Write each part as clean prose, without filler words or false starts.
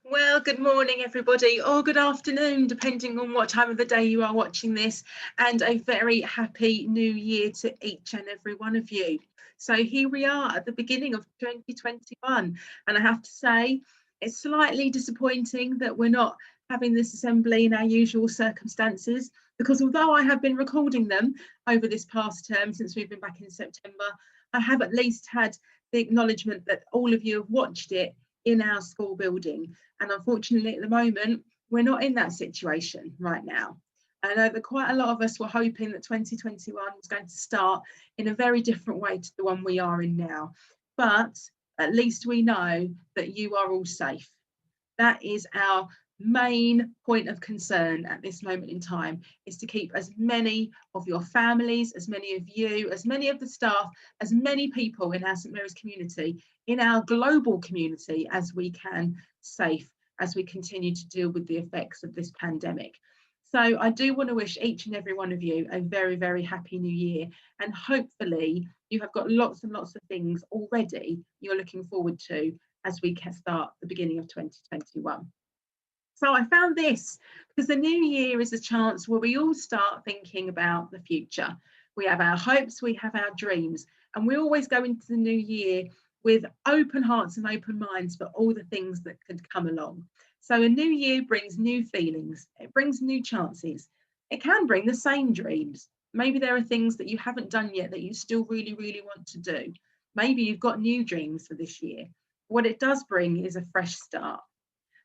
Well, good morning, everybody, or good afternoon, depending on what time of the day you are watching this, and a very happy new year to each and every one of you. So here we are at the beginning of 2021, and I have to say, it's slightly disappointing that we're not having this assembly in our usual circumstances, because although I have been recording them over this past term since we've been back in September, I have at least had the acknowledgement that all of you have watched it in our school building. And unfortunately, at the moment, we're not in that situation right now. I know that quite a lot of us were hoping that 2021 was going to start in a very different way to the one we are in now. But at least we know that you are all safe. That is our main point of concern at this moment in time, is to keep as many of your families, as many of you, as many of the staff, as many people in our St Mary's community, in our global community as we can, safe as we continue to deal with the effects of this pandemic. So I do want to wish each and every one of you a very, very happy new year. And hopefully you have got lots and lots of things already you're looking forward to as we can start the beginning of 2021. So I found this because the new year is a chance where we all start thinking about the future. We have our hopes, we have our dreams, and we always go into the new year with open hearts and open minds for all the things that could come along. So a new year brings new feelings, it brings new chances. It can bring the same dreams. Maybe there are things that you haven't done yet that you still really, really want to do. Maybe you've got new dreams for this year. What it does bring is a fresh start.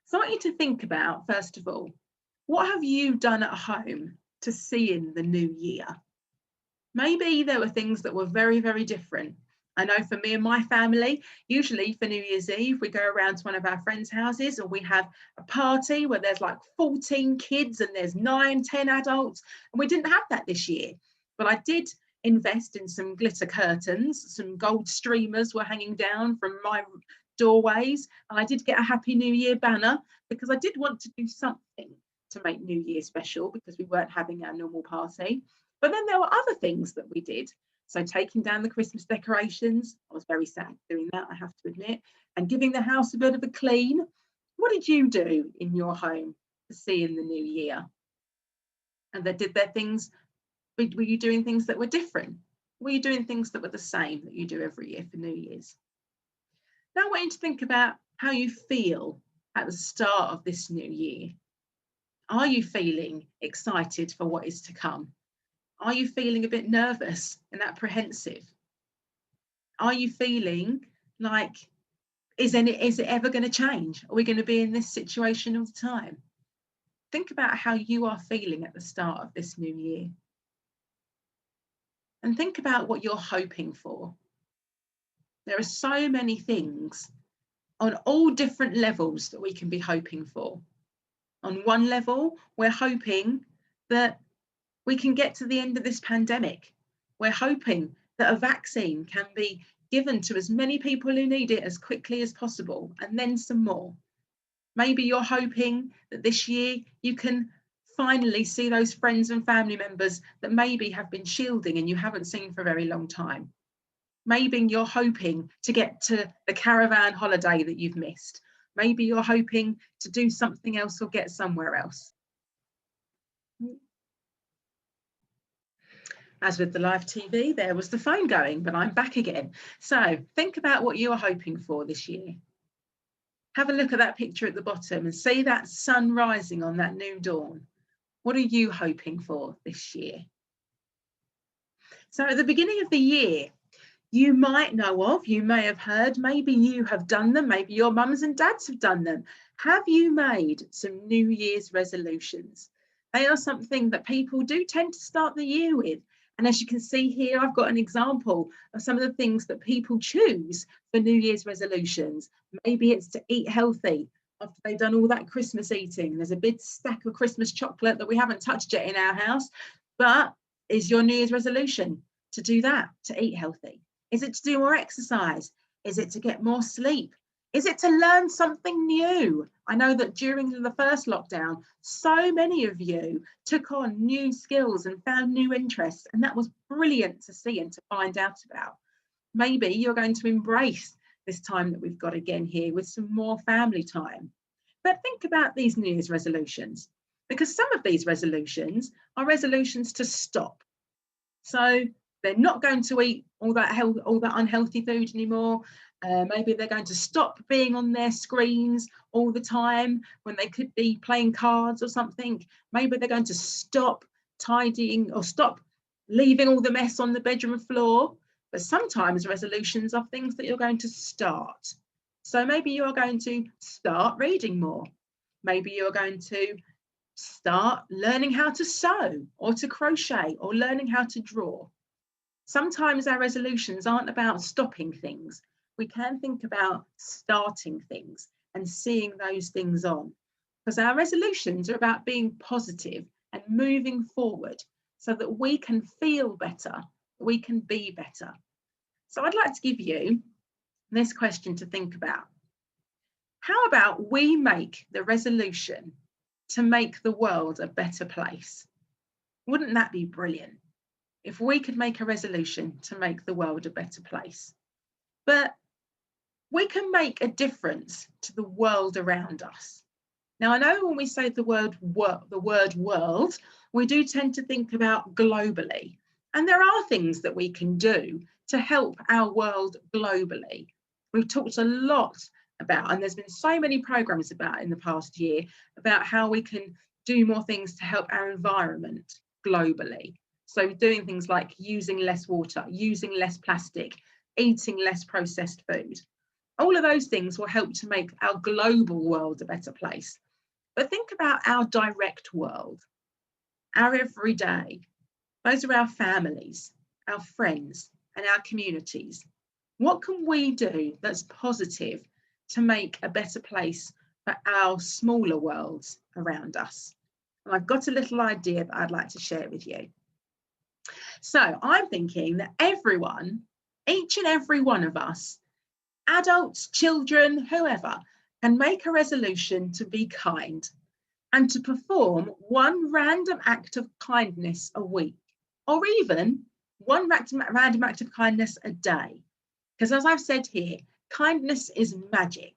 So I want you to think about, first of all, what have you done at home to see in the new year? Maybe there were things that were very, very different. I know for me and my family, usually for New Year's Eve, we go around to one of our friends' houses and we have a party where there's like 14 kids and there's 9, 10 adults. And we didn't have that this year. But I did invest in some glitter curtains, some gold streamers were hanging down from my doorways. And I did get a Happy New Year banner because I did want to do something to make New Year special because we weren't having our normal party. But then there were other things that we did. So taking down the Christmas decorations, I was very sad doing that, I have to admit, and giving the house a bit of a clean. What did you do in your home to see in the new year? And did there things, were you doing things that were different? Were you doing things that were the same that you do every year for New Year's? Now I want you to think about how you feel at the start of this new year. Are you feeling excited for what is to come? Are you feeling a bit nervous and apprehensive? Are you feeling like, is it ever going to change? Are we going to be in this situation all the time? Think about how you are feeling at the start of this new year. And think about what you're hoping for. There are so many things on all different levels that we can be hoping for. On one level, we're hoping that we can get to the end of this pandemic. We're hoping that a vaccine can be given to as many people who need it as quickly as possible, and then some more. Maybe you're hoping that this year you can finally see those friends and family members that maybe have been shielding and you haven't seen for a very long time. Maybe you're hoping to get to the caravan holiday that you've missed. Maybe you're hoping to do something else or get somewhere else. As with the live TV, there was the phone going, but I'm back again. So think about what you are hoping for this year. Have a look at that picture at the bottom and see that sun rising on that new dawn. What are you hoping for this year? So at the beginning of the year, you might know of, you may have heard, maybe you have done them, maybe your mums and dads have done them. Have you made some New Year's resolutions? They are something that people do tend to start the year with. And as you can see here, I've got an example of some of the things that people choose for New Year's resolutions. Maybe it's to eat healthy after they've done all that Christmas eating. There's a big stack of Christmas chocolate that we haven't touched yet in our house, but is your New Year's resolution to do that, to eat healthy? Is it to do more exercise? Is it to get more sleep? Is it to learn something new? I know that during the first lockdown, so many of you took on new skills and found new interests, and that was brilliant to see and to find out about. Maybe you're going to embrace this time that we've got again here with some more family time. But think about these New Year's resolutions, because some of these resolutions are resolutions to stop. So they're not going to eat all that unhealthy food anymore. Maybe they're going to stop being on their screens all the time when they could be playing cards or something. Maybe they're going to stop tidying or stop leaving all the mess on the bedroom floor. But sometimes resolutions are things that you're going to start. So maybe you're going to start reading more. Maybe you're going to start learning how to sew or to crochet or learning how to draw. Sometimes our resolutions aren't about stopping things. We can think about starting things and seeing those things on, because our resolutions are about being positive and moving forward so that we can feel better, we can be better. So I'd like to give you this question to think about. How about we make the resolution to make the world a better place? Wouldn't that be brilliant if we could make a resolution to make the world a better place? But we can make a difference to the world around us. Now, I know when we say the word world, we do tend to think about globally. And there are things that we can do to help our world globally. We've talked a lot about, and there's been so many programs about in the past year, about how we can do more things to help our environment globally. So doing things like using less water, using less plastic, eating less processed food. All of those things will help to make our global world a better place. But think about our direct world, our everyday. Those are our families, our friends, and our communities. What can we do that's positive to make a better place for our smaller worlds around us? And I've got a little idea that I'd like to share with you. So I'm thinking that everyone, each and every one of us, adults, children, whoever, can make a resolution to be kind and to perform one random act of kindness a week, or even one random act of kindness a day. Because as I've said here, kindness is magic.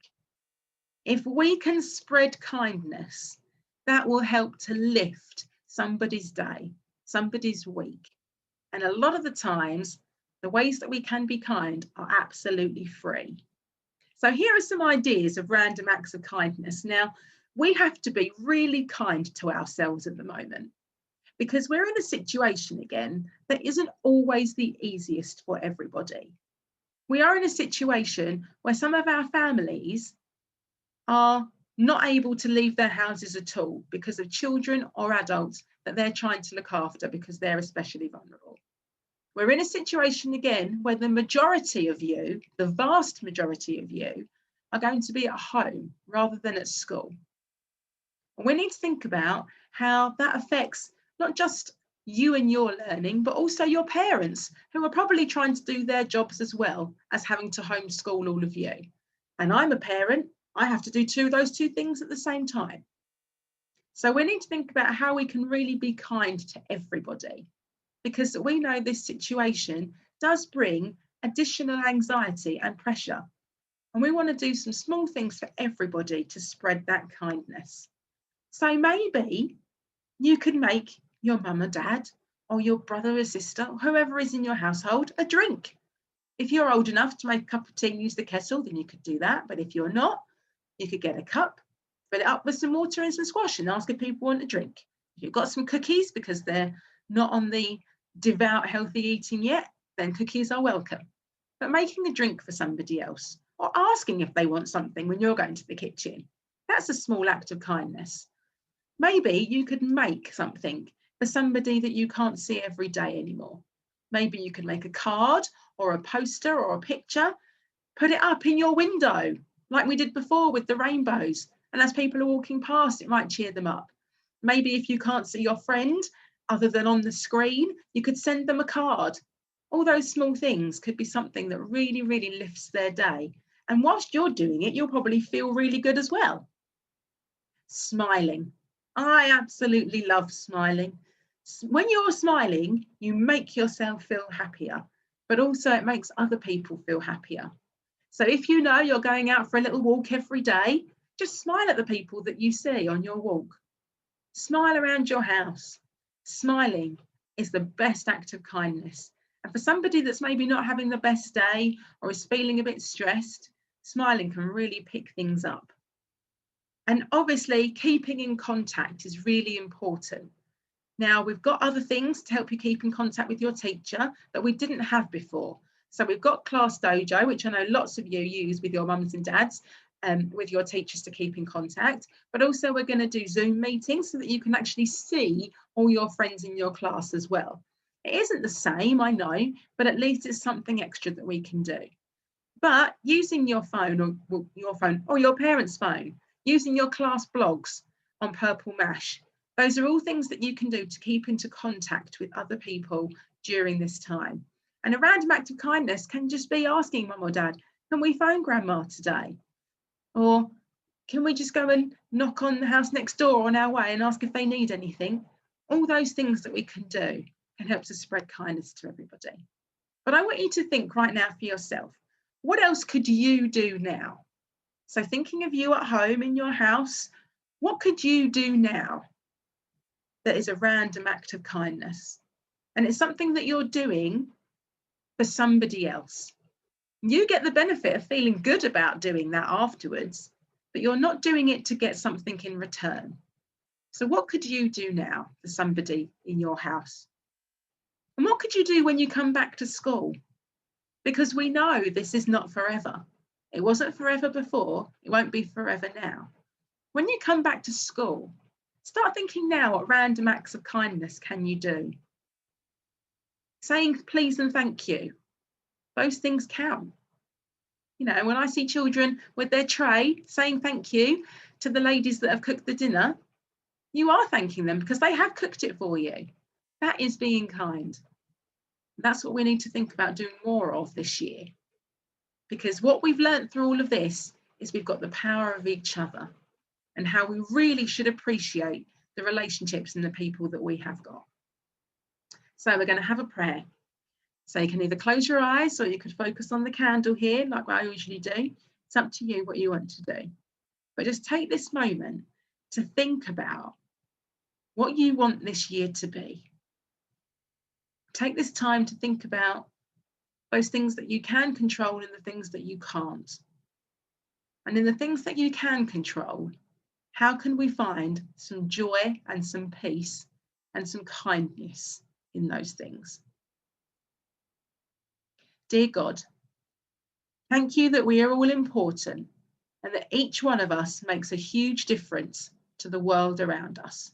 If we can spread kindness, that will help to lift somebody's day, somebody's week. And a lot of the times, the ways that we can be kind are absolutely free. So here are some ideas of random acts of kindness. Now, we have to be really kind to ourselves at the moment, because we're in a situation again that isn't always the easiest for everybody. We are in a situation where some of our families are not able to leave their houses at all because of children or adults that they're trying to look after because they're especially vulnerable. We're in a situation again where the majority of you, the vast majority of you, are going to be at home rather than at school. And we need to think about how that affects not just you and your learning, but also your parents, who are probably trying to do their jobs as well as having to homeschool all of you. And I'm a parent, I have to do those two things at the same time. So we need to think about how we can really be kind to everybody, because we know this situation does bring additional anxiety and pressure. And we want to do some small things for everybody to spread that kindness. So maybe you could make your mum or dad or your brother or sister, whoever is in your household, a drink. If you're old enough to make a cup of tea and use the kettle, then you could do that. But if you're not, you could get a cup, fill it up with some water and some squash and ask if people want a drink. If you've got some cookies, because they're not on the devout healthy eating yet, then cookies are welcome. But making a drink for somebody else or asking if they want something when you're going to the kitchen, that's a small act of kindness. Maybe you could make something for somebody that you can't see every day anymore. Maybe you could make a card or a poster or a picture, put it up in your window like we did before with the rainbows. And as people are walking past, it might cheer them up. Maybe if you can't see your friend other than on the screen, you could send them a card. All those small things could be something that really, really lifts their day. And whilst you're doing it, you'll probably feel really good as well. Smiling. I absolutely love smiling. When you're smiling, you make yourself feel happier, but also it makes other people feel happier. So if you know you're going out for a little walk every day, Just smile at the people that you see on your walk. Smile around your house. Smiling is the best act of kindness. And for somebody that's maybe not having the best day or is feeling a bit stressed, smiling can really pick things up. And obviously, keeping in contact is really important. Now, we've got other things to help you keep in contact with your teacher that we didn't have before. So we've got Class Dojo, which I know lots of you use with your mums and dads, with your teachers to keep in contact. But also we're going to do Zoom meetings so that you can actually see all your friends in your class as well. It isn't the same, I know, but at least it's something extra that we can do. But using your phone or your parents' phone, using your class blogs on Purple Mash, those are all things that you can do to keep into contact with other people during this time. And a random act of kindness can just be asking mum or dad, can we phone grandma today? Or can we just go and knock on the house next door on our way and ask if they need anything? All those things that we can do can help to spread kindness to everybody. But I want you to think right now for yourself, what else could you do now? So thinking of you at home in your house, what could you do now that is a random act of kindness? And it's something that you're doing for somebody else. You get the benefit of feeling good about doing that afterwards, but you're not doing it to get something in return. So what could you do now for somebody in your house? And what could you do when you come back to school? Because we know this is not forever. It wasn't forever before, it won't be forever now. When you come back to school, start thinking now, what random acts of kindness can you do? Saying please and thank you. Those things count. You know, when I see children with their tray saying thank you to the ladies that have cooked the dinner, you are thanking them because they have cooked it for you. That is being kind. That's what we need to think about doing more of this year. Because what we've learned through all of this is we've got the power of each other and how we really should appreciate the relationships and the people that we have got. So we're going to have a prayer. So you can either close your eyes or you could focus on the candle here like I usually do. It's up to you what you want to do. But just take this moment to think about what you want this year to be. Take this time to think about those things that you can control and the things that you can't. And in the things that you can control, how can we find some joy and some peace and some kindness in those things? Dear God, thank you that we are all important and that each one of us makes a huge difference to the world around us.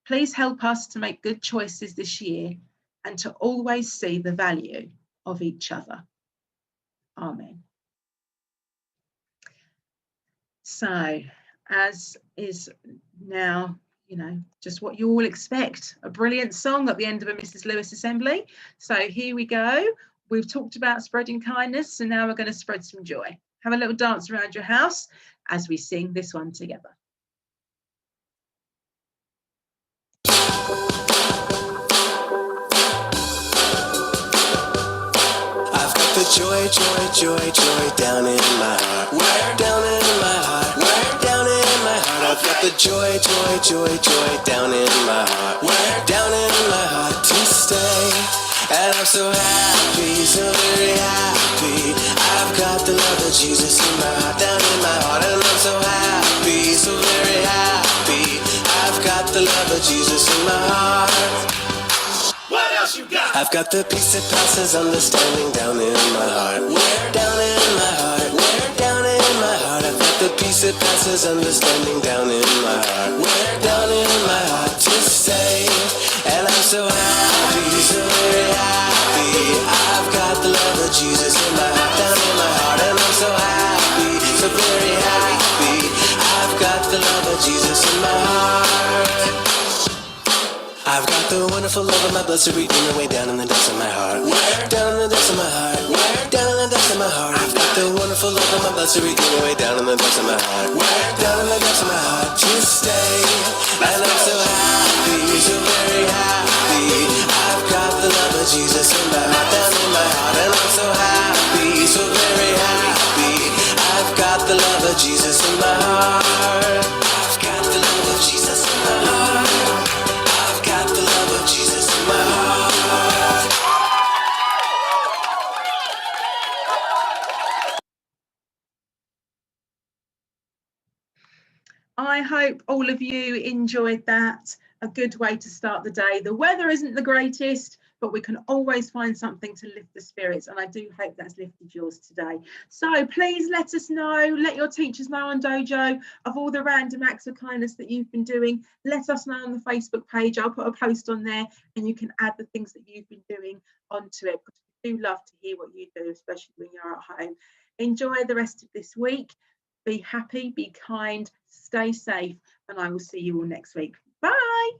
Please help us to make good choices this year and to always see the value of each other. Amen. So, as is now, you know, just what you all expect, a brilliant song at the end of a Mrs. Lewis assembly. So here we go. We've talked about spreading kindness, and now we're going to spread some joy. Have a little dance around your house as we sing this one together. The joy, joy, joy, joy down in my heart. Where? Down in my heart. Where? Down in my heart. I've got the joy, joy, joy, joy down in my heart. Where? Down in my heart to stay. And I'm so happy, so very happy. I've got the love of Jesus in my heart, down in my heart. And I'm so happy, so very happy. I've got the love of Jesus in my heart. What else you got? I've got the peace that passes understanding down in my heart. Where? Down in my heart. Where? Down in my heart. I've got the peace that passes understanding down in my heart. Where? Down in my heart to stay. And I'm so happy, so very happy. I've got the love of Jesus in my heart, down in my heart. And I'm so happy, so very happy. I've got the love of Jesus in my heart. I've got the wonderful love of my blessed Redeemer way down in the depths of my heart. Where? Down in the depths of my heart. Where? Down in the depths of my heart. I've got the wonderful love of my blessed Redeemer way down in the depths of my heart. Where? Down in the depths of my heart to stay. And I'm so happy, so very happy. I've got the love of Jesus in my heart, down in my heart. And I'm so happy, so very happy. I've got the love of of Jesus in my heart. I've got the love of Jesus in my heart. I've got the love of Jesus in my heart. I hope all of you enjoyed that. A good way to start the day. The weather isn't the greatest, but we can always find something to lift the spirits, and I do hope that's lifted yours today. So please let us know, let your teachers know on Dojo of all the random acts of kindness that you've been doing. Let us know on the Facebook page. I'll put a post on there and you can add the things that you've been doing onto it, because we do love to hear what you do, especially when you're at home. Enjoy the rest of this week. Be happy, be kind, stay safe, and I will see you all next week. Bye.